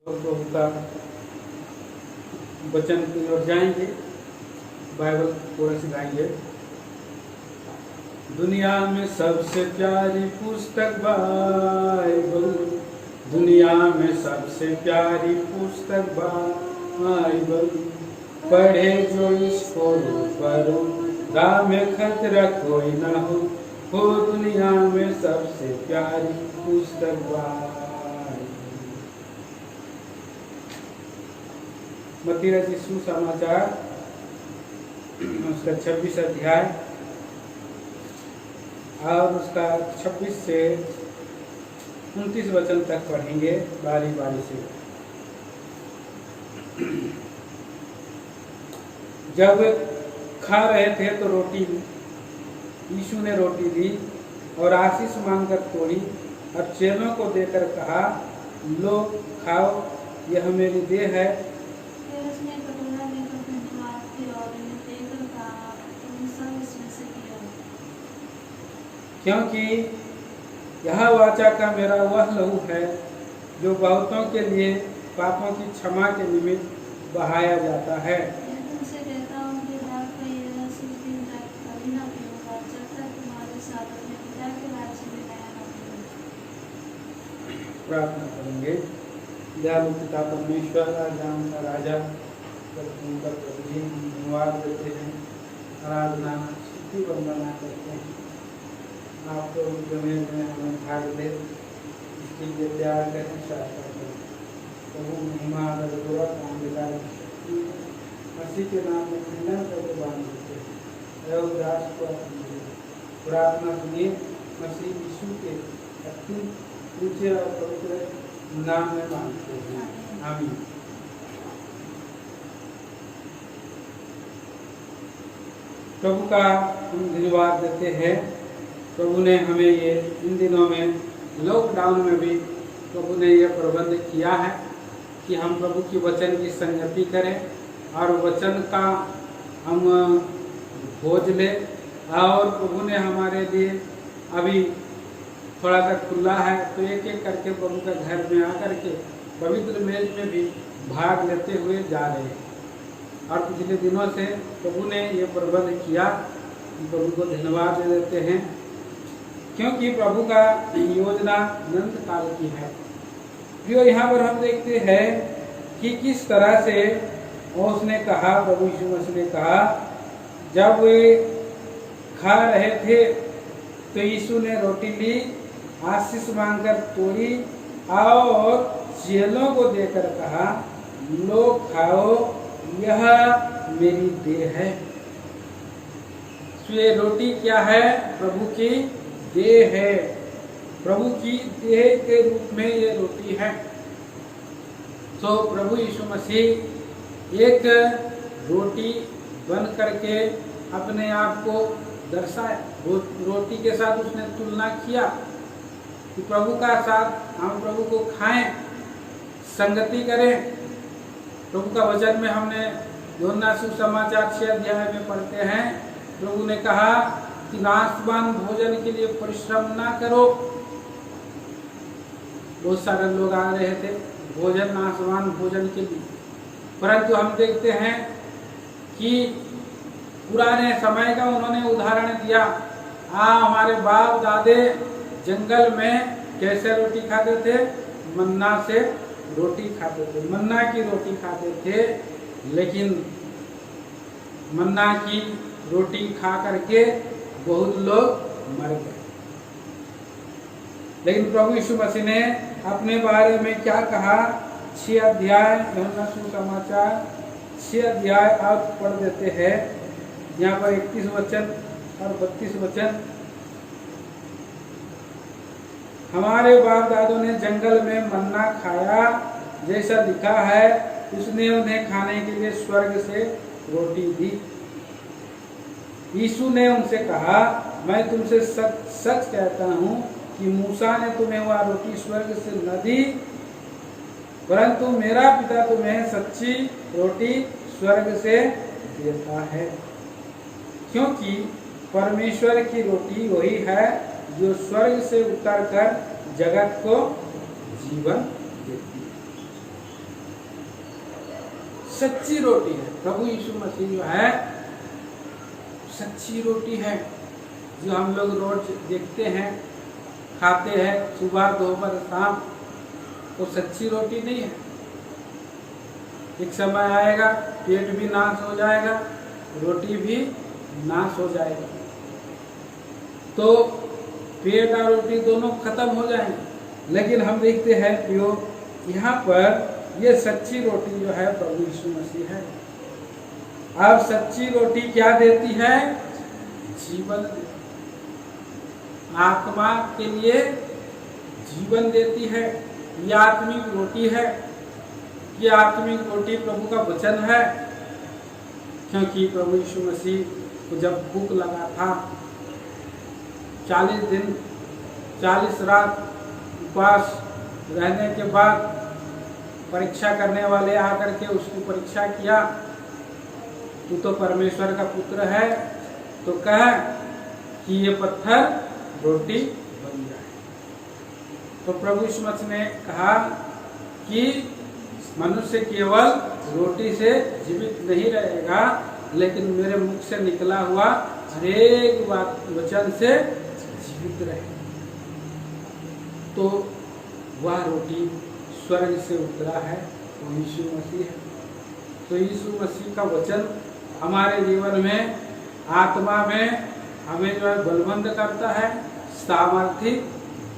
प्रभु का वचन की ओर जाएंगे, बाइबल पूरा सिखाएंगे। दुनिया में सबसे प्यारी पुस्तक बाइबल, दुनिया में सबसे प्यारी पुस्तक बाइबल, पढ़े जो इसको पढ़ो, राह में खतरा कोई ना हो दुनिया में सबसे प्यारी पुस्तक बाइबल। मत्ती रचित सुसमाचार उसका 26 अध्याय और उसका 26 से 29 वचन तक पढ़ेंगे बारी बारी से। जब खा रहे थे तो यीशु ने रोटी दी और आशीष मांगकर तोड़ी और चेलों को देकर कहा, लो खाओ, यह मेरी देह है। क्योंकि यह वाचा का मेरा वह लहू है जो बहुतों के लिए पापों की क्षमा के निमित्त बहाया जाता है। प्रार्थना करेंगे। दयालु पिता परमेश्वर, राजाओं का राजा, प्रभु जी धन्यवाद देते हैं, आराधना स्तुति वंदना करते हैं। आपको जमीन में हमें भाग दे, इसके लिए प्यार करें, शासन करें। प्रभु महिमा काम दिखाए, मसीह के नाम में खंडन करके बांध देते हैं। उदास को प्रार्थना सुनिए, मसीह यीशु के अत्यंत ऊंचे और पवित्र नाम में मांगते हैं, आमीन। प्रभु का हम धन्यवाद देते हैं। प्रभु ने हमें ये इन दिनों में लॉकडाउन में भी प्रभु ने यह प्रबंध किया है कि हम प्रभु की वचन की संगति करें और वचन का हम भोज लें। और प्रभु ने हमारे लिए अभी थोड़ा सा खुला है तो एक एक करके प्रभु के घर में आकर के पवित्र मेज में भी भाग लेते हुए जा रहे हैं। और पिछले दिनों से प्रभु ने ये प्रबंध किया, प्रभु को धन्यवाद दे देते हैं, क्योंकि प्रभु का योजना अनंत काल की है। जो यहाँ पर हम देखते हैं कि किस तरह से उसने कहा, प्रभु यीशु मसीह ने कहा, जब वे खा रहे थे तो यीशु ने रोटी ली, आशीष मांगकर तोड़ी और चेलों को देकर कहा, लो खाओ, यह मेरी देह है। ये रोटी क्या है? प्रभु की देह है। प्रभु की देह के रूप में ये रोटी है। तो प्रभु यीशु मसीह एक रोटी बन करके अपने आप को दर्शाए। रोटी के साथ उसने तुलना किया कि प्रभु का साथ हम प्रभु को खाएं, संगति करें। प्रभु का वचन में हमने यूहन्ना सुसमाचार 6 अध्याय में पढ़ते हैं, प्रभु ने कहा कि नाशवान भोजन के लिए परिश्रम ना करो। बहुत सारे लोग आ रहे थे भोजन, नाशवान भोजन के लिए, परंतु हम देखते हैं कि पुराने समय का उन्होंने उदाहरण दिया। हमारे बाप दादे जंगल में कैसे रोटी खाते थे? मन्ना से रोटी खाते थे, मन्ना की रोटी खाते थे। लेकिन मन्ना की रोटी खा करके बहुत लोग मर गए। लेकिन प्रभु यीशु मसीह ने अपने बारे में क्या कहा? 6 अध्याय यूहन्ना सुसमाचार 6 अध्याय आप पढ़ देते हैं। यहाँ पर 31 वचन और 32 वचन। हमारे बाप दादों ने जंगल में मन्ना खाया, जैसा लिखा है, उसने उन्हें खाने के लिए स्वर्ग से रोटी दी। यीशु ने उनसे कहा, मैं तुमसे सच सच कहता हूँ कि मूसा ने तुम्हें वह रोटी स्वर्ग से न दी, परंतु मेरा पिता तुम्हें सच्ची रोटी स्वर्ग से देता है। क्योंकि परमेश्वर की रोटी वही है जो स्वर्ग से उतरकर जगत को जीवन देती है। सच्ची रोटी है। प्रभु यीशु मसीह जो है सच्ची रोटी है, जो हम लोग रोज देखते हैं, खाते हैं सुबह दोपहर शाम, वो सच्ची रोटी नहीं है। एक समय आएगा पेट भी नाश हो जाएगा, रोटी भी नाश हो जाएगा, तो पेट और रोटी दोनों खत्म हो जाएंगे। लेकिन हम देखते हैं कि यहाँ पर ये सच्ची रोटी जो है प्रभु यीशु मसीह है। अब सच्ची रोटी क्या देती है? जीवन, आत्मा के लिए जीवन देती है। ये आत्मिक रोटी है, ये आत्मिक रोटी प्रभु का वचन है। क्योंकि प्रभु यीशु मसीह को जब भूख लगा था, 40 दिन 40 रात उपवास रहने के बाद परीक्षा करने वाले आकर के उसको परीक्षा किया, तू तो परमेश्वर का पुत्र है, तो कह कि ये पत्थर रोटी बन जाए। तो प्रभु यीशु मसीह ने कहा कि मनुष्य केवल रोटी से जीवित नहीं रहेगा, लेकिन मेरे मुख से निकला हुआ हर एक वचन से जीवित रहेगा। तो वह रोटी स्वर्ग से उतरा है, वो यीशु मसीह है। तो यीशु मसीह का वचन हमारे जीवन में, आत्मा में हमें जो है बलवंत करता है, सामर्थ्य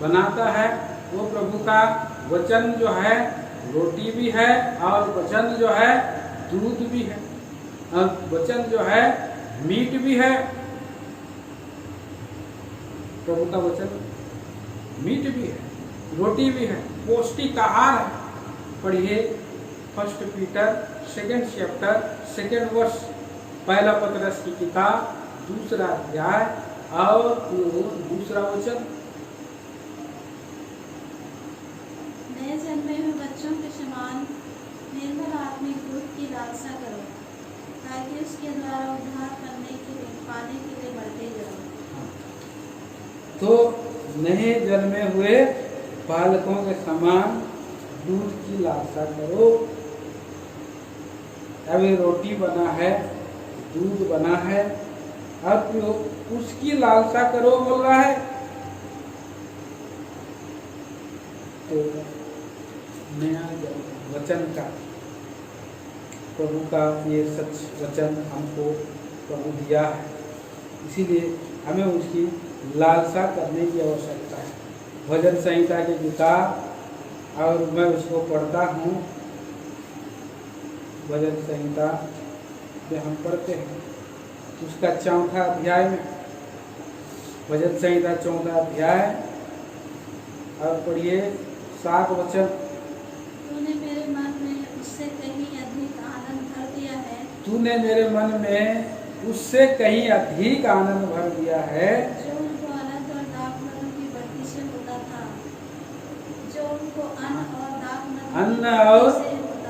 बनाता है। वो प्रभु का वचन जो है रोटी भी है, और वचन जो है दूध भी है, और वचन जो है मीट भी है। प्रभु का वचन मीट भी है, रोटी भी है, पौष्टिक आहार है। पढ़िए 1 पीटर 2 चैप्टर 2 वर्ष, पहला पतरस की किताब 2 अध्याय और 2 वचन। नए जन्मे हुए बच्चों के समान निर्मल आत्मिक दूध की लालसा करो, ताकि उसके द्वारा उद्धार पाने के लिए बढ़ते जाओ। तो नए जन्मे हुए बालकों के समान दूध की लालसा करो। अभी रोटी बना है, दूध बना है, अब उसकी लालसा करो बोल रहा है। तो नया वचन का, प्रभु का ये सच वचन हमको प्रभु दिया है, इसीलिए हमें उसकी लालसा करने की आवश्यकता है। भजन संहिता की किताब, और मैं उसको पढ़ता हूँ, भजन संहिता में हम पढ़ते हैं उसका 4 अध्याय में, भजन संहिता 14 अध्याय, और पढ़िए 7 वचन। तूने मेरे मन में उससे कहीं अधिक आनंद भर दिया है, तूने मेरे मन में उससे कहीं अधिक आनंद भर दिया है, जो उनको अनंत और दाख मधु की बढ़ती से होता था, जो उनको अन्न और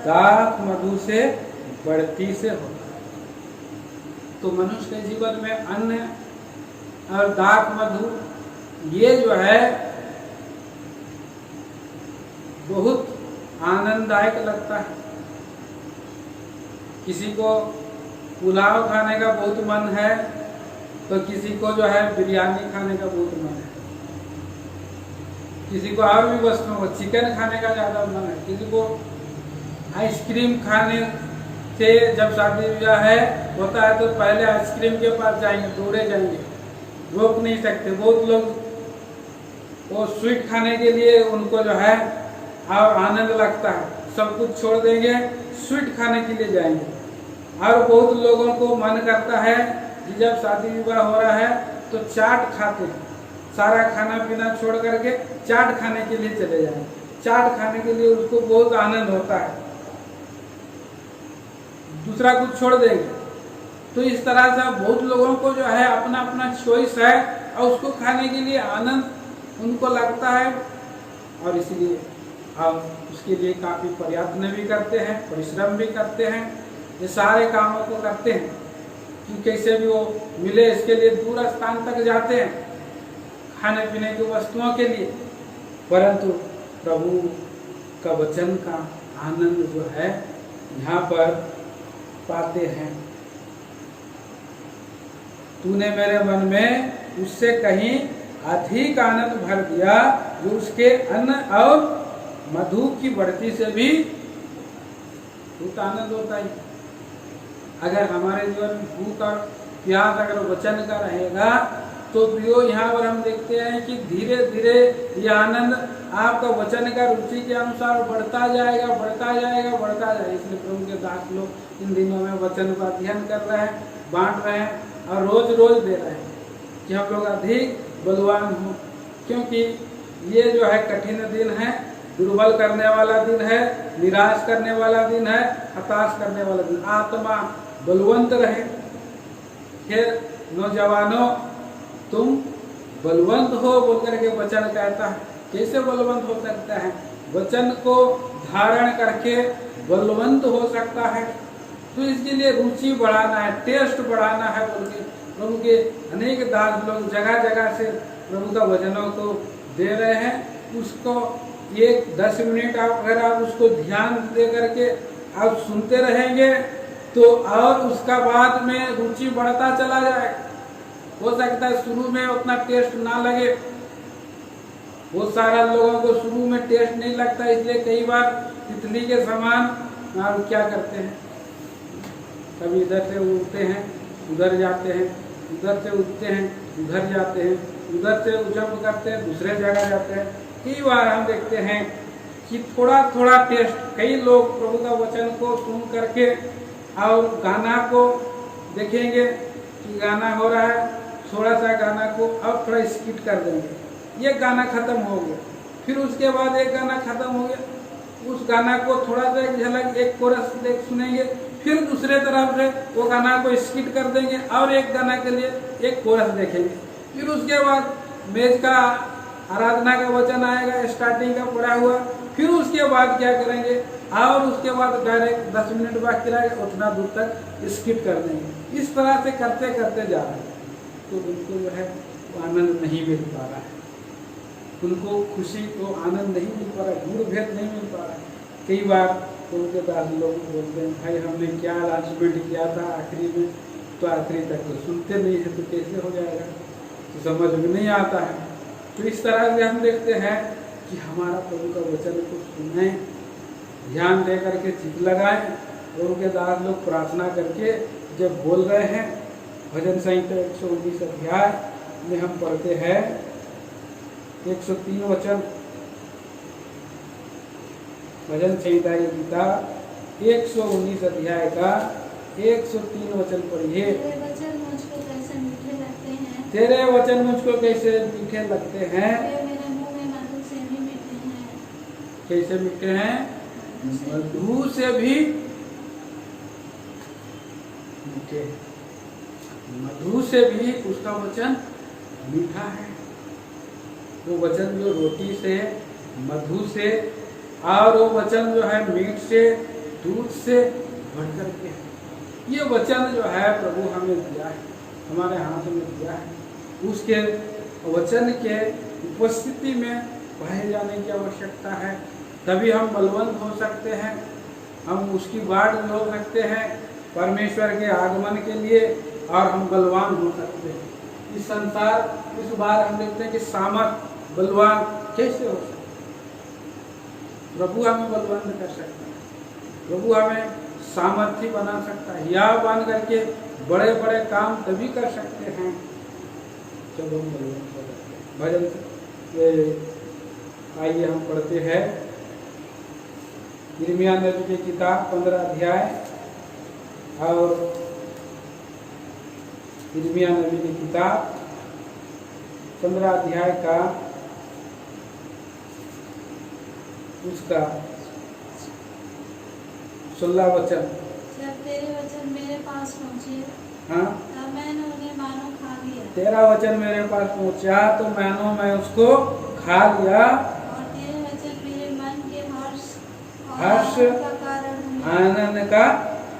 दाख मधु से बढ़ती से होता है। तो मनुष्य के जीवन में अन्न और दाख मधु ये जो है बहुत आनंददायक लगता है। किसी को पुलाव खाने का बहुत मन है, तो किसी को जो है बिरयानी खाने का बहुत मन है, किसी को और भी वस्तुओं को चिकन खाने का ज़्यादा मन है, किसी को आइसक्रीम खाने से, जब शादी ब्याह है होता है तो पहले आइसक्रीम के पास जाएंगे, दौड़े जाएंगे, रोक नहीं सकते। बहुत लोग वो स्वीट खाने के लिए उनको जो है और आनंद लगता है, सब कुछ छोड़ देंगे, स्वीट खाने के लिए जाएंगे। और बहुत लोगों को मन करता है कि जब शादी विवाह हो रहा है तो चाट खाते हैं, सारा खाना पीना छोड़ करके चाट खाने के लिए चले जाएंगे। चाट खाने के लिए उसको बहुत आनंद होता है, दूसरा कुछ छोड़ देंगे। तो इस तरह से बहुत लोगों को जो है अपना अपना चॉइस है, और उसको खाने के लिए आनंद उनको लगता है, और इसलिए हम उसके लिए काफ़ी प्रयत्न भी करते हैं, परिश्रम भी करते हैं, ये सारे कामों को करते हैं कि कैसे भी वो मिले, इसके लिए दूर स्थान तक जाते हैं खाने पीने की वस्तुओं के लिए। परंतु प्रभु का वचन का आनंद जो है यहाँ पर पाते हैं। तूने मेरे मन में उससे कहीं अधिक आनंद भर दिया, जो उसके अन्न और मधु की बढ़ती से भी बहुत आनंद होता है। अगर हमारे जीवन में भूख और प्यास अगर वचन का रहेगा तो प्रियो यहाँ पर हम देखते हैं कि धीरे धीरे ये आनंद आपका वचन का रुचि के अनुसार बढ़ता जाएगा, बढ़ता जाएगा, बढ़ता जाएगा। इसलिए प्रभु के दास लोग इन दिनों में वचन का अध्ययन कर रहे हैं, बांट रहे हैं और रोज रोज दे रहे हैं कि हम लोग अधिक बलवान हो, क्योंकि ये जो है कठिन दिन है, दुर्बल करने वाला दिन है, निराश करने वाला दिन है, हताश करने वाला दिन। आत्मा बलवंत रहे। फिर नौजवानों तुम बलवंत हो बोल करके वचन कहता है। कैसे बलवंत हो सकता है? वचन को धारण करके बलवंत हो सकता है। तो इसके लिए रुचि बढ़ाना है, टेस्ट बढ़ाना है बोल के प्रभु के अनेक दास लोग जगह जगह से प्रभु का वचनों को दे रहे हैं। उसको 1-10 मिनट अगर आप उसको ध्यान दे करके आप सुनते रहेंगे तो और उसका बाद में रुचि बढ़ता चला जाए। हो सकता है शुरू में उतना टेस्ट ना लगे, बहुत सारा लोगों को शुरू में टेस्ट नहीं लगता, इसलिए कई बार तितली के समान आप क्या करते हैं, कभी इधर से उठते हैं उधर जाते हैं, उधर से उठते हैं उधर जाते हैं, उधर से जंप करते हैं दूसरे जगह जाते हैं। कई बार हम देखते हैं कि थोड़ा थोड़ा टेस्ट, कई लोग प्रभु का वचन को सुन करके और गाना को देखेंगे कि गाना हो रहा है, थोड़ा सा गाना को अब थोड़ा स्किप कर देंगे, ये गाना खत्म हो गया, फिर उसके बाद एक गाना खत्म हो गया, उस गाना को थोड़ा सा एक झलक एक कोरस देख सुनेंगे, फिर दूसरे तरफ से वो गाना को स्किप कर देंगे और एक गाना के लिए एक कोरस देखेंगे। फिर उसके बाद मेज का आराधना का वचन आएगा स्टार्टिंग का पढ़ा हुआ, फिर उसके बाद क्या करेंगे और उसके बाद डायरेक्ट 10 मिनट बाकी रहेगा उतना दूर तक स्किप कर देंगे। इस तरह से करते करते जा रहे हैं तो उनको जो है वो आनंद नहीं मिल पा रहा है, उनको खुशी को आनंद नहीं मिल पा रहा है, गुण भेद नहीं मिल पा रहा है। कई बार तो उनके दास लोग बोलते हैं भाई हमने क्या अनाउंसमेंट किया था आखिरी में, तो आखिरी तक तो सुनते नहीं है, तो कैसे हो जाएगा, तो समझ में नहीं आता है। तो इस तरह से हम देखते हैं कि हमारा प्रभु का वचन को सुने, ध्यान दे करके चित्त लगाएं। प्रभु के दास लोग प्रार्थना करके जब बोल रहे हैं, भजन संहिता 119 अध्याय में हम पढ़ते हैं 103 वचन, भजन संहिता की किताब 119 अध्याय का 103 वचन पढ़िए। तेरे वचन मुझको कैसे मीठे लगते हैं, तेरे वचन मुझको कैसे मीठे लगते हैं, वे मेरे मुंह में मधु से भी मीठे हैं। कैसे मीठे हैं? मधु से भी मीठे, मधु से भी उसका वचन मीठा है। वो वचन जो रोटी से, मधु से और वो वचन जो है मीठ से, दूध से बढ़कर के है। ये वचन जो है प्रभु हमें दिया है, हमारे हाथ में दिया है। उसके वचन के उपस्थिति में बहे जाने की आवश्यकता है, तभी हम बलवंत हो सकते हैं, हम उसकी बाट में हो सकते हैं परमेश्वर के आगमन के लिए, और हम बलवान हो सकते हैं। इस संसार इस बार हम देखते हैं कि सामर्थ बलवान कैसे हो सकते, प्रभु हमें बलवंत कर सकता है, प्रभु हमें सामर्थ्य बना सकता है, या बन करके बड़े बड़े काम तभी कर सकते हैं जब हम बलवंत हो जाते हैं। भजन आइए हम पढ़ते हैं यिर्मयाह नबी की किताब 15 अध्याय और यिर्मयाह नबी की किताब 15 अध्याय का उसका 16 वचन। जब तेरे वचन मेरे पास पहुँचे, हाँ, तब मैंने उन्हें मानो खा लिया, तेरा वचन मेरे पास पहुंचा तो मैंने मैं उसको खा लिया, और तेरे वचन मेरे मन के हर्ष और हर्ष आनंद का कारण हुए। आनंद का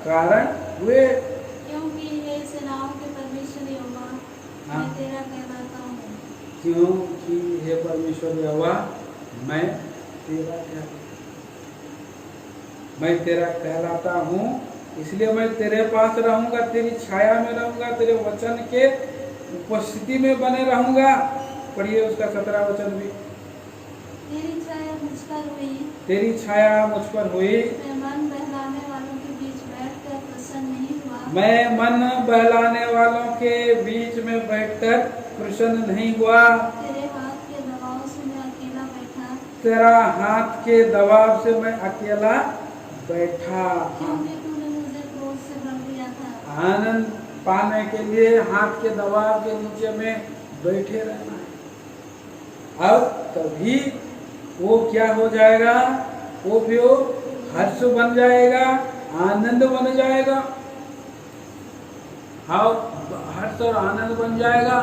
कारण हुए। क्योंकि हे सेनाओं के परमेश्वर यहोवा, हाँ। मैं तेरा कहलाता हूँ। क्योंकि हे परमेश्वर यहोवा मैं तेरा कहलाता हूँ इसलिए मैं तेरे पास रहूंगा, तेरी छाया में रहूंगा, तेरे वचन के उपस्थिति में बने रहूंगा। पढ़िए उसका 17 वचन भी। तेरी छाया मुझ पर हुई, तेरी छाया मुझ पर हुई, मैं मन बहलाने वालों के बीच बैठकर प्रसन्न नहीं हुआ। मैं मन बहलाने वालों के बीच में बैठकर प्रसन्न नहीं हुआ। तेरे हाथ के दबाव से मैं अकेला बैठा, तेरा हाथ के दबाव से मैं अकेला बैठा। क्योंकि तूने मुझे क्रोध से भर दिया था। आनंद पाने के लिए हाथ के दबाव के नीचे में बैठे रहना है। अब तभी वो क्या हो जाएगा, वो भी हर्ष बन जाएगा, आनंद बन जाएगा। हाँ, हर्ष और आनंद बन जाएगा,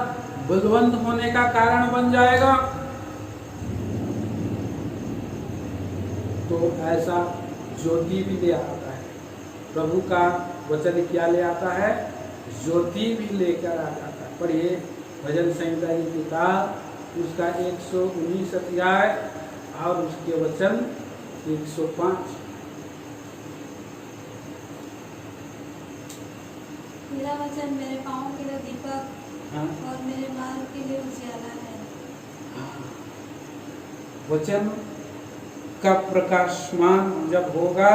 बलवंत होने का कारण बन जाएगा। तो ऐसा ज्योति भी ले आता है। प्रभु का वचन क्या ले आता है, ज्योति भी लेकर आ जाता है। पढ़िए भजन संहिता की किताब, उसका 119 अध्याय और उसके वचन 105। तेरा वचन मेरे पाँव के लिए दीपक, हाँ? और मेरे मार्ग के लिए उजियाला है। वचन का प्रकाशमान जब होगा,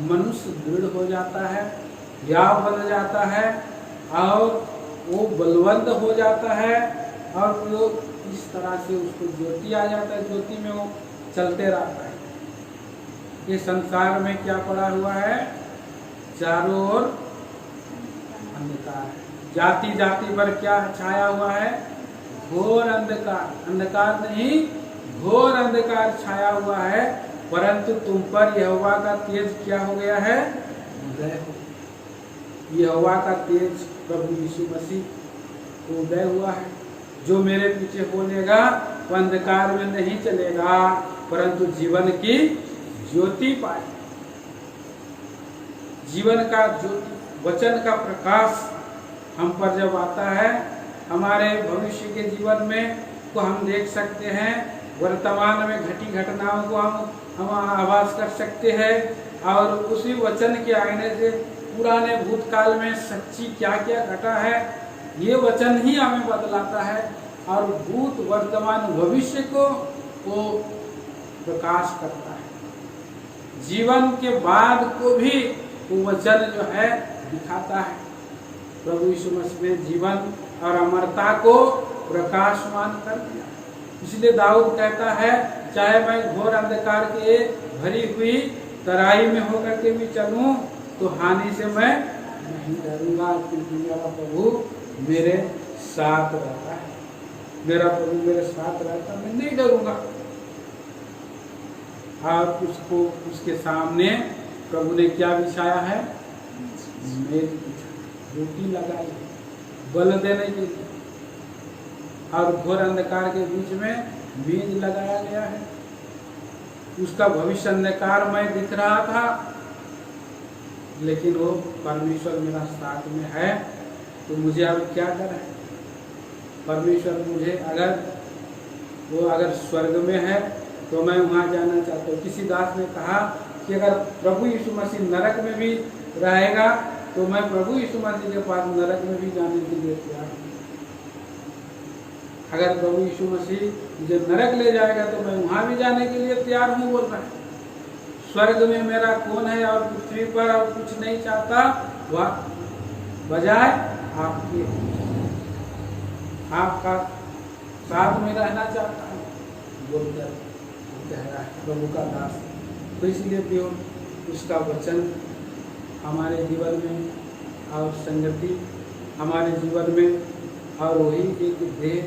मनुष्य दृढ़ हो जाता है, व्याव बन जाता है, और वो बलवंत हो जाता है, और वो इस तरह से उसको ज्योति आ जाता है, ज्योति में वो चलते रहता है। ये संसार में क्या पड़ा हुआ है, चारों ओर अंधकार है। जाति जाति पर क्या छाया हुआ है, घोर अंधकार। अंधकार नहीं, घोर अंधकार छाया हुआ है, परंतु तुम पर यहोवा का तेज क्या हो गया है, उदय हो। यहोवा का तेज प्रभु यीशु मसीह को उदय हुआ है। जो मेरे पीछे बोलेगा वो अंधकार में नहीं चलेगा, परंतु जीवन की ज्योति पाए। जीवन का ज्योति, वचन का प्रकाश हम पर जब आता है, हमारे भविष्य के जीवन में को हम देख सकते हैं, वर्तमान में घटी घटनाओं को हम आभास कर सकते हैं, और उसी वचन के आने से पुराने भूतकाल में सच्ची क्या क्या घटा है, ये वचन ही हमें बतलाता है, और भूत वर्तमान भविष्य को वो प्रकाश करता है। जीवन के बाद को भी वो वचन जो है दिखाता है। प्रभु यीशु मसीह ने जीवन और अमरता को प्रकाशमान कर दिया। इसलिए दाऊद कहता है, चाहे मैं घोर अंधकार के भरी हुई तराई में होकर के भी चलूं, तो हानि से मैं नहीं डरूंगा, क्योंकि मेरा प्रभु मेरे साथ रहता है। मेरा प्रभु मेरे साथ रहता है, मैं नहीं डरूंगा। और उसको उसके सामने प्रभु ने क्या बिछाया है, मेज बिछाया, रोटी लगाई बल देने के लिए, और घोर अंधकार के बीच में बीज लगाया गया है। उसका भविष्य अंधकार में दिख रहा था, लेकिन वो परमेश्वर मेरा साथ में है, तो मुझे अब क्या डर है। परमेश्वर मुझे अगर स्वर्ग में है तो मैं वहाँ जाना चाहता हूँ। किसी दास ने कहा कि अगर प्रभु यीशु मसीह नरक में भी रहेगा तो मैं प्रभु यीशु मसीह के पास नरक में भी जाने के लिए तैयार हूँ। अगर प्रभु यीशु मसीह मुझे नरक ले जाएगा तो मैं वहाँ भी जाने के लिए तैयार हूँ, बोल रहा है। स्वर्ग में मेरा कौन है और पृथ्वी पर और कुछ नहीं चाहता, वह बजाय आपका साथ में रहना चाहता हूँ, बोलकर कह रहा है प्रभु का दास। तो इसलिए भी उसका वचन हमारे जीवन में और संगति हमारे जीवन में, और वही एक देह,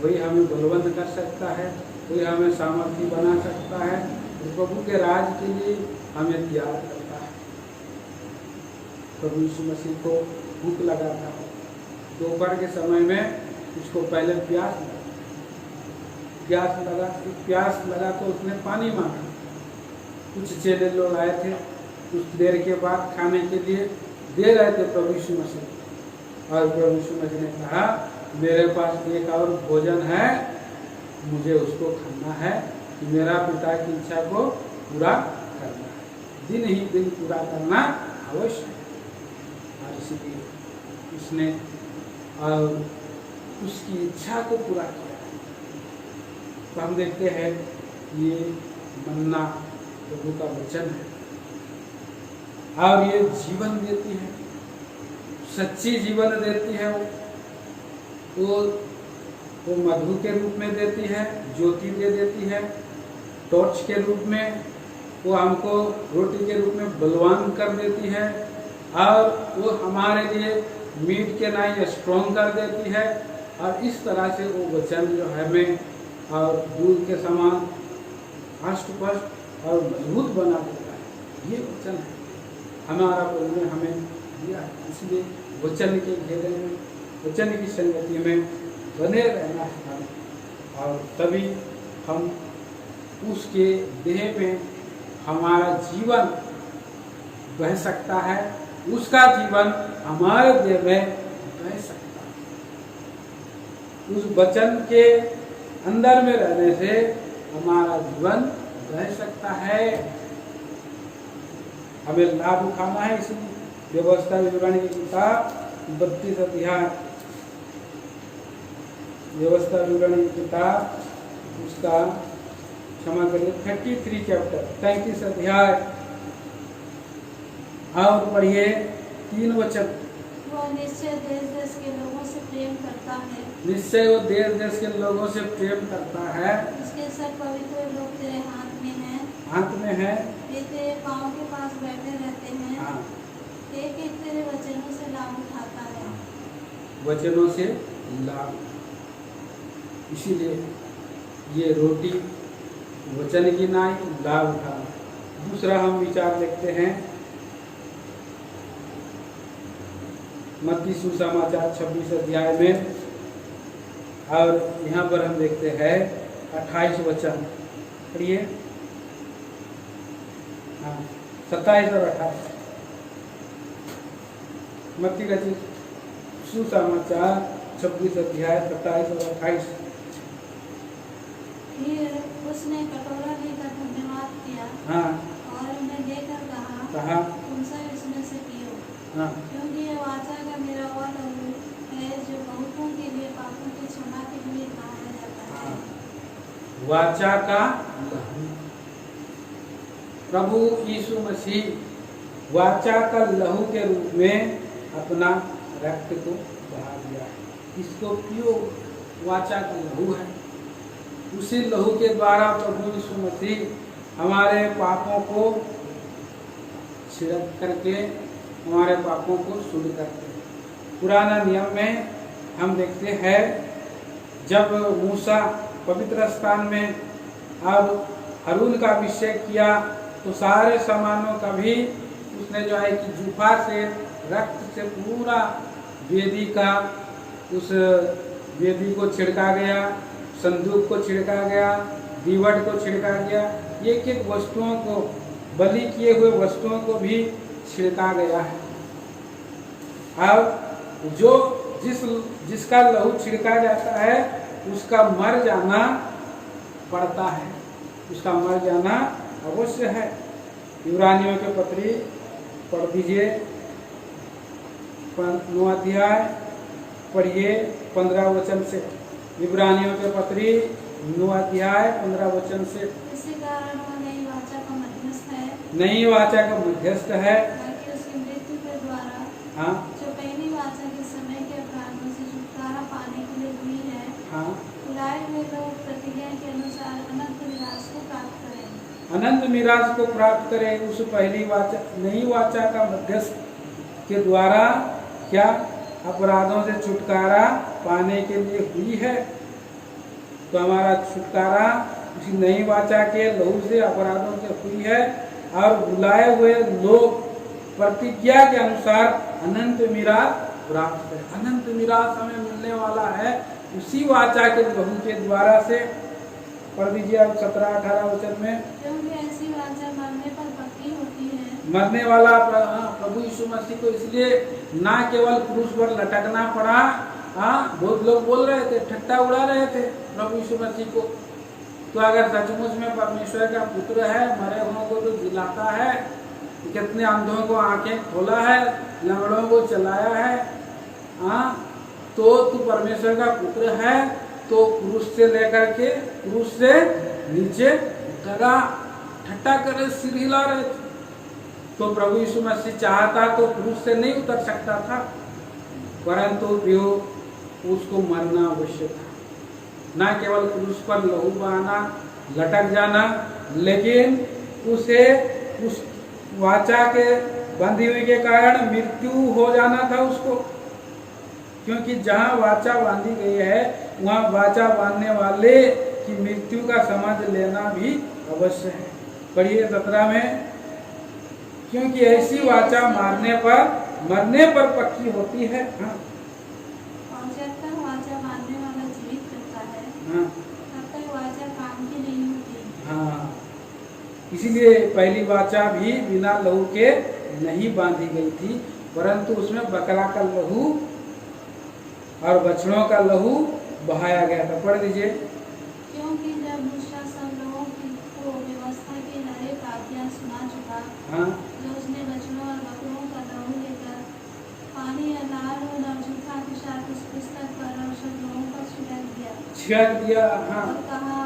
वही हमें बलवंत कर सकता है, वही हमें सामर्थ्य बना सकता है, प्रभु के राज के लिए हमें तैयार करता है। प्रभु यीशु मसीह को भूख लगा था, दोपहर के समय में उसको पहले प्यास लगा तो उसने पानी मांगा। कुछ चेले लोग आए थे, कुछ देर के बाद खाने के लिए दे रहे थे प्रभु यीशु मसीह, और प्रभु यीशु मसीह ने कहा, मेरे पास एक और भोजन है, मुझे उसको खाना है, कि मेरा पिता की इच्छा को पूरा करना है। दिन ही दिन पूरा करना अवश्य है, और इसीलिए उसने और उसकी इच्छा को पूरा किया। तो हम देखते हैं ये मन्ना प्रभु का वचन है और ये जीवन देती है, सच्ची जीवन देती है। वो मधु के रूप में देती है, ज्योति दे देती है, टॉर्च के रूप में वो हमको रोटी के रूप में बलवान कर देती है, और वो हमारे लिए मीट के नाई स्ट्रॉन्ग कर देती है। और इस तरह से वो वचन जो है हमें और दूध के समान हष्ट-पुष्ट और मजबूत बना देता है। ये वचन है हमारा प्रभु ने हमें दिया है। इसलिए वचन के घेरे में, वचन की संगति में बने रहना है, और तभी हम उसके देह में हमारा जीवन बह सकता है, उसका जीवन हमारे देह में बह सकता है। उस वचन के अंदर में रहने से हमारा जीवन बह सकता है। हमें लाभ उठाना है। इसलिए व्यवस्था विवरण की किताब 32 अध्याय, व्यवस्था विवरण की किताब उसका क्षमा करिए 33 चैप्टर 33 अध्याय और पढ़िए 3 वचन। वो निश्चय देश देश के लोगों से प्रेम करता है, निश्चय वो देश देश के लोगों से प्रेम करता है। उसके सब पवित्र लोग तेरे हाथ में हैं, हाथ में है, वे तेरे पाँव के पास बैठे रहते हैं। हाँ, एक एक तेरे वचनों से लाभ उठाता है। वचनों से लाभ। इसीलिए ये रोटी वचन की नाई, लाभ उठाना। दूसरा हम विचार देखते हैं मत्ती सुसमाचार 26 अध्याय में, और यहाँ पर हम देखते हैं 28 वचन। पढ़िए, हाँ 27 और 28। मत्ती का सुसमाचार 26 अध्याय 27 और 28। फिर उसने कटोरा लेकर धन्यवाद किया, हाँ, और उन्हें देकर कहा, तुम सब इसमें से पियो, हाँ, क्योंकि ये वाचा का मेरा वह लहू है जो बहुतों के लिए पापों की क्षमा के लिए बहाया जाता है। वाचा का लहू, प्रभु यीशु मसीह वाचा का लहू के रूप में अपना रक्त को बहा दिया है। इसको पियो, वाचा का लहू है। उसी लहू के द्वारा प्रभु यीशु मसीह हमारे पापों को छिड़क करके हमारे पापों को शुद्ध करते हैं। पुराना नियम में हम देखते हैं जब मूसा पवित्र स्थान में अब हारून का अभिषेक किया तो सारे सामानों का भी उसने जो है कि जूफा से, रक्त से पूरा वेदी का, उस वेदी को छिड़का गया, संदूक को छिड़का गया, दीवट को छिड़का गया, एक एक वस्तुओं को, बलि किए हुए वस्तुओं को भी छिड़का गया है। अब जो जिसका लहू छिड़का जाता है उसका मर जाना पड़ता है, उसका मर जाना अवश्य है। इब्रानियों के पत्री पढ़ दीजिए, 9 अध्याय पढ़िए 15 वचन से। इब्रानियों के पत्री 9 अध्याय 15 वचन से। इसी कारण वो नई वाचा का मध्यस्थ है, नई वाचा का मध्यस्थ है, ताकि उसकी मृत्यु के द्वारा हाँ, जो पहली वाचा के समय के अपराधों से छुटकारा पाने के लिए हुई है, हाँ, बुलाए हुए लोग प्रतिज्ञा के अनुसार अनंत निराश को प्राप्त करें। अनंत मिराज को प्राप्त करें। उस पहली वाचा, नई वाचा का मध्यस्थ के द्वारा क्या अपराधों से छुटकारा पाने के लिए हुई है। तो हमारा छुटकारा उसी नई वाचा के लहू से, अपराधों से हुई है, और बुलाए हुए लोग प्रतिज्ञा के अनुसार अनंत मिराज प्राप्त करें। अनंत मिराज हमें मिलने वाला है उसी वाचा के लहू के द्वारा से। पढ़ दीजिए आप 17-18 वचन में। क्योंकि ऐसी वाचा मरने पर पक्की होती है, मरने वाला प्रभु यीशु मसीह को इसलिए ना केवल क्रूस पर लटकना पड़ा, हाँ, बहुत लोग बोल रहे थे, ठट्टा उड़ा रहे थे प्रभु यीशु मसीह को। तो अगर सचमुच में परमेश्वर का पुत्र है, मरे हुओं को तो जिलाता है, कितने अंधों को आंखें खोला है, लंगड़ों को चलाया है। हाँ, तो तू परमेश्वर का पुत्र है, तो क्रूस से लेकर के क्रूस से नीचे उतरा, ठट्टा करे, सिर हिला रहे थे। तो प्रभु यीशु मसीह चाहता तो क्रूस से नहीं उतर सकता था, परंतु प्रियो उसको मरना अवश्य था। न केवल क्रूस पर लहू बहाना, लटक जाना, लेकिन उसे उस वाचा के बंधी हुई के कारण मृत्यु हो जाना था उसको। क्योंकि जहाँ वाचा बांधी गई है वहाँ वाचा बांधने वाले की मृत्यु का समझ लेना भी अवश्य है। पढ़िए 17 में, क्योंकि ऐसी वाचा मरने पर पक्की होती है। हाँ, और जब तक वाचा मानने वाला जीवित रहता है, हाँ, तब तक वाचा काम की नहीं होती। हाँ, इसीलिए पहली वाचा भी बिना लहू के नहीं बांधी गई थी, परंतु उसमें बकरा का लहू और बछड़ों का लहू बहाया गया था। पढ़ दीजिए। क्योंकि जब मूसा सब लोगों को व्यवस्था की हर एक आज्ञा सुना चुका, हाँ, जो उसने बछड़ों और बकरों का लहू लेकर पानी या लाल ऊन और जूठा के साथ उस पुस्तक पर और सब लोगों पर छिड़क दिया। हाँ, और कहा,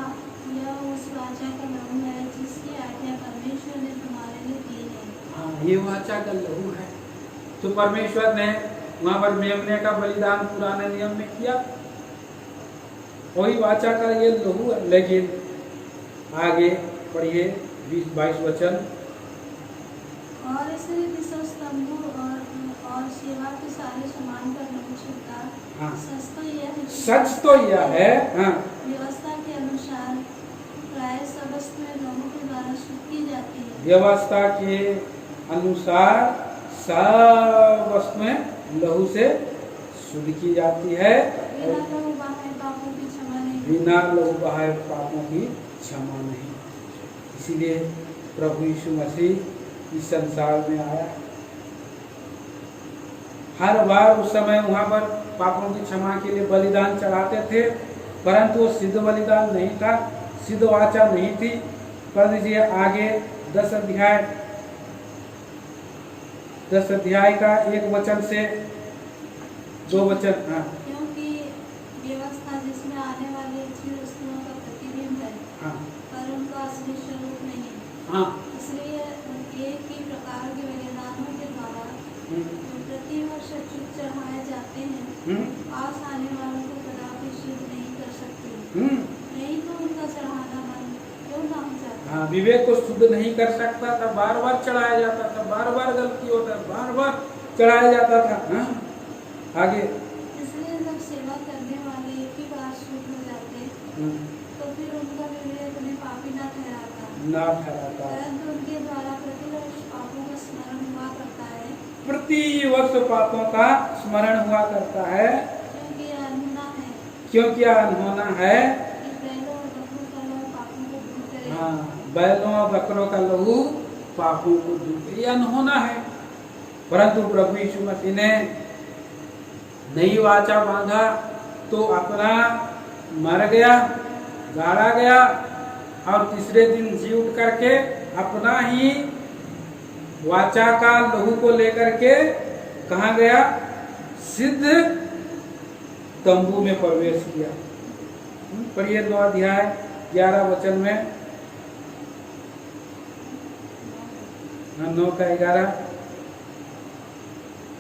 यह उस वाचा का लहू है जिसकी आज्ञा परमेश्वर ने तुम्हारे लिए दी है। हाँ, ये वाचा का लहू है। तो परमेश्वर ने वहां पर मेमने का बलिदान पुराने नियम में किया, वही वाचा का ये लहू है। लेकिन आगे पढ़िए 20-22 वचन। और इसलिए विश्वास तंबू और सेवा के सारे सामान पर लहू छिड़का। हाँ, सच तो यह है, हाँ, व्यवस्था के अनुसार प्राय सब वस्तुएं लहू के द्वारा शुद्ध की जाती है। व्यवस्था के अनुसार सब वस्तुएं लहू से शुद्ध की जाती है। बिना लहू बहाए पापों की क्षमा नहीं। बिना लहू बहाए पापों की क्षमा नहीं। इसीलिए प्रभु यीशु मसीह इस संसार में आया। हर बार उस समय वहां पर पापों की क्षमा के लिए बलिदान चढ़ाते थे, परंतु वो सिद्ध बलिदान नहीं था, सिद्ध वाचा नहीं थी। पढ़ दीजिए आगे 10 अध्याय का 1 वचन से 2 वचन। हाँ, क्योंकि व्यवस्था जिसमें आने वाली अच्छी वस्तुओं का प्रतिबिंब है, हाँ, पर उनका असली स्वरूप नहीं। हाँ, इसलिए एक ही प्रकार के बलिदानों के द्वारा जो प्रति वर्ष अच्युत चढ़ाए जाते हैं, पास आने वालों को कदापि शुद्ध नहीं कर सकते। नहीं तो उनका चढ़ाना मन क्यों ना हो जाता। हाँ, विवेक को शुद्ध नहीं कर सकता था, बार बार चढ़ाया जाता था, बार बार गलती होता, बार बार चढ़ाया जाता था। हाँ? आगे। इसलिए जब सेवा करने वाले एक ही बार शुद्ध हो जाते, तो फिर उनका विवेक उन्हें पापी न ठहराता, परंतु उनके द्वारा प्रतिवर्ष पापों का स्मरण हुआ करता है। प्रति वर्ष पापों का स्मरण हुआ करता है, क्योंकि यह अनहोना है क्योंकि यह अनहोना है कि बैलों और बकरों का लहू पापों को दूर करे। हाँ, बैलों और बकरों का लहू पापों को दूर करे, ये अनहोना है। परंतु प्रभु यीशु मसीह ने नई वाचा बांधा तो अपना मर गया, गाड़ा गया और तीसरे दिन जी उठ करके अपना ही वाचा का लहू को लेकर के कहाँ गया? सिद्ध तंबू में प्रवेश किया। पढ़िए 9 अध्याय 11 वचन में। 9 का 11।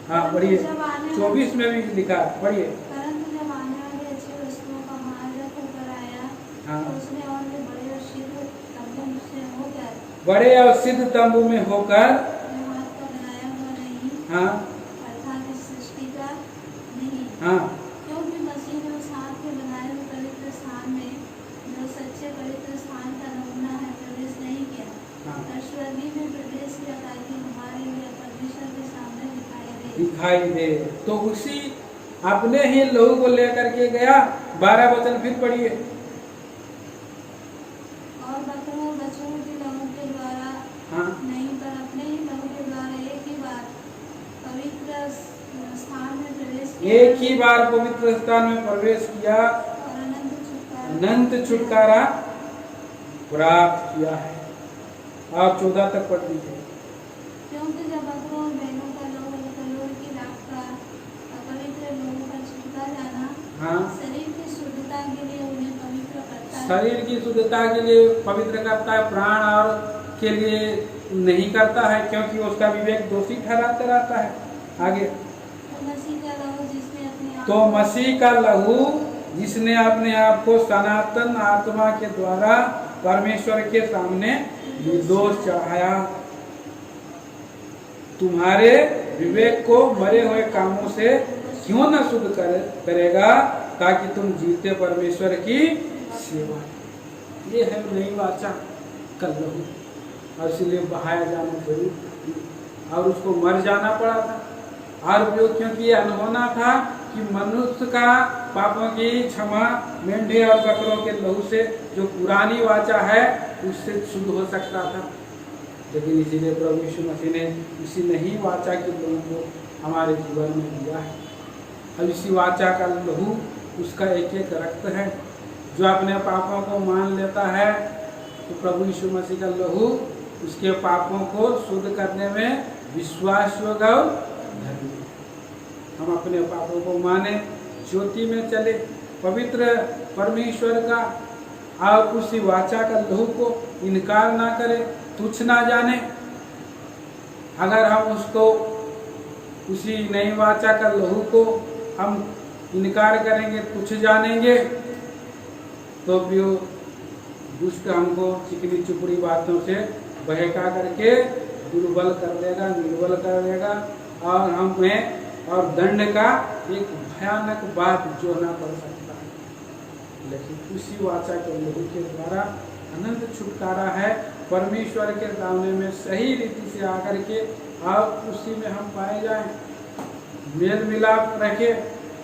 हाँ, पढ़िए 24 में भी लिखा, पढ़िए। परंतु जब आने वाली अच्छी वस्तुओं का महायाजक होकर आया, हाँ, तो उसने और भी बड़े और सिद्ध तंबू से होकर, बड़े और सिद्ध तंबू में होकर, जो हाथ का बनाया हुआ नहीं, हाँ, अर्थात इस सृष्टि का नहीं, हाँ, क्योंकि मसीह ने उस हाथ के बनाए हुए पवित्र स्थान में, जो सच्चे पवित्र स्थान का नमूना है, प्रवेश नहीं किया, हाँ, और स्वर्गीय में प्रवेश किया ताकि हमारे लिए परमेश्वर के सामने दिखाई दे। तो उसी अपने ही लहू को लेकर के गया। 12 वचन फिर पढ़िए। और बकरों और बछड़ों के लहू के द्वारा, हाँ, नहीं, पर अपने ही लहू के द्वारा एक ही बार पवित्र स्थान में प्रवेश किया, एक ही बार पवित्र स्थान में प्रवेश किया और अनंत छुटकारा प्राप्त किया है। आप 14 तक पढ़ लीजिए। क्योंकि जब बकरों और बैलों का लहू कलोर की राख का अपवित्र लोगों पर छिड़का जाना हाँ, शरीर की शुद्धता के लिए उन्हें पवित्र करता है। शरीर की शुद्धता के लिए पवित्र करता है, प्राण और के लिए नहीं करता है, क्योंकि उसका विवेक दोषी ठहराते रहता है। आगे, तो मसीह का लहू जिसने अपने आप तो मसीह का लहू जिसने अपने आप को सनातन आत्मा के द्वारा परमेश्वर के सामने निर्दोष चढ़ाया, तुम्हारे विवेक को मरे हुए कामों से क्यों न शुद्ध करेगा, ताकि तुम जीते परमेश्वर की सेवा। ये है नई वाचा का लहू, और इसलिए बहाया जाना जरूरी, और उसको मर जाना पड़ा था। और उपयोग क्योंकि ये अनहोना था कि मनुष्य का पापों की क्षमा मेंढे और बकरों के लहू से, जो पुरानी वाचा है, उससे शुद्ध हो सकता था। लेकिन इसीलिए प्रभु यीशु मसीह ने इसी नई वाचा के लहू को हमारे जीवन में दिया है। अब इसी वाचा का लहू उसका एक एक रक्त है। जो अपने पापों को मान लेता है, तो प्रभु यीशु मसीह का लहू उसके पापों को शुद्ध करने में विश्वास योग्य और धर्मी। हम अपने पापों को माने, ज्योति में चले, पवित्र परमेश्वर का और उसी वाचा का लहू को इनकार ना करें, तुच्छ ना जाने। अगर हम उसको, उसी नई वाचा का लहू को हम इनकार करेंगे, तुच्छ जानेंगे, तो भी दुष्ट हमको चिकनी चुपड़ी बातों से बहका करके दुर्बल कर देगा, निर्बल कर देगा, और हमें और दंड का एक भयानक बात जोड़ना पड़ सकता है। लेकिन उसी वाचा के लहू के द्वारा अनंत छुटकारा है। परमेश्वर के सामने में सही रीति से आकर के और उसी में हम पाए जाएं, मेल मिलाप रखे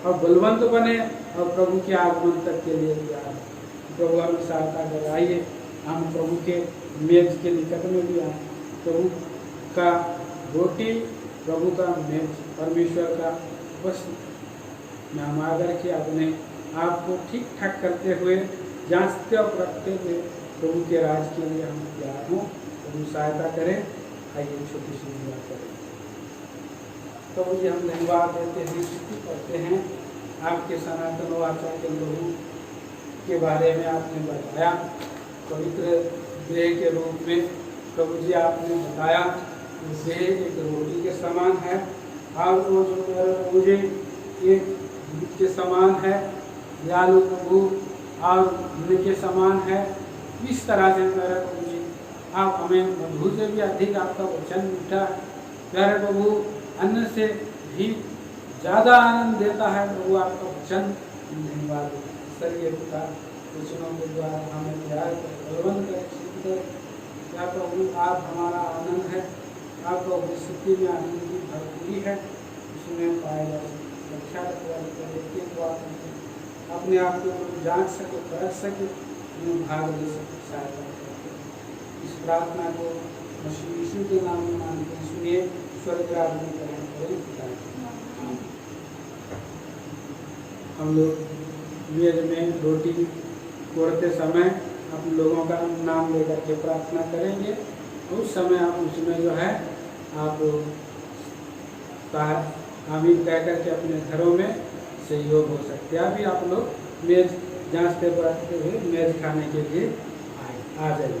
और बलवंत बने, और प्रभु के आगमन तक के लिए तैयार। प्रभु हमें सहायता कराइए, हम प्रभु के मेज के निकट में भी आए। प्रभु का रोटी, प्रभु का मेज, परमेश्वर का वस्त्र में हम आकर के अपने आप को ठीक ठाक करते हुए, जांचते और रखते हुए प्रभु के राज के लिए हम तैयार हों। प्रभु सहायता करें। आइए छोटी सी दुआ करें। प्रभु जी, हम धन्यवाद देते हैं, स्तुति करते हैं आपके सनातन वाचा के लहू के बारे में आपने बताया, पवित्र देह के रूप में। प्रभु जी, आपने बताया देह एक रोटी के समान है, और वो जो मुझे एक दूध के समान है, दयालु प्रभु और घी के समान है। इस तरह से मेरे प्रभु जी, आप हमें मधु से भी अधिक आपका वचन मीठा है। प्यारे प्रभु, अन्न से भी ज़्यादा आनंद देता है प्रभु आपका वचन। धन्यवाद स्वर्गीय पिता, वचनों के द्वारा हमें तैयार कर, बलवंत कर, सिद्ध कर। क्या प्रभु, आप हमारा आनंद है, आपका उपस्थिति में आनंद की भरपूरी है, उसमें पाया जा सकता। रक्षा अपने आप को जांच सके, परख सके, भाग ले सके, सहायता करें। इस प्रार्थना को मसीह यीशु के नाम में मांगते हैं, सुनिए, स्वर्ग राज्य में ग्रहण करें। हम लोग मेज में रोटी तोड़ते समय आप लोगों का नाम लेकर के प्रार्थना करेंगे। उस समय आप उसमें जो है आप आमीन कह करके अपने घरों में सहयोग हो सकते हैं। अभी आप लोग मेज जांचते परखते हुए मेज खाने के लिए आ जाइए।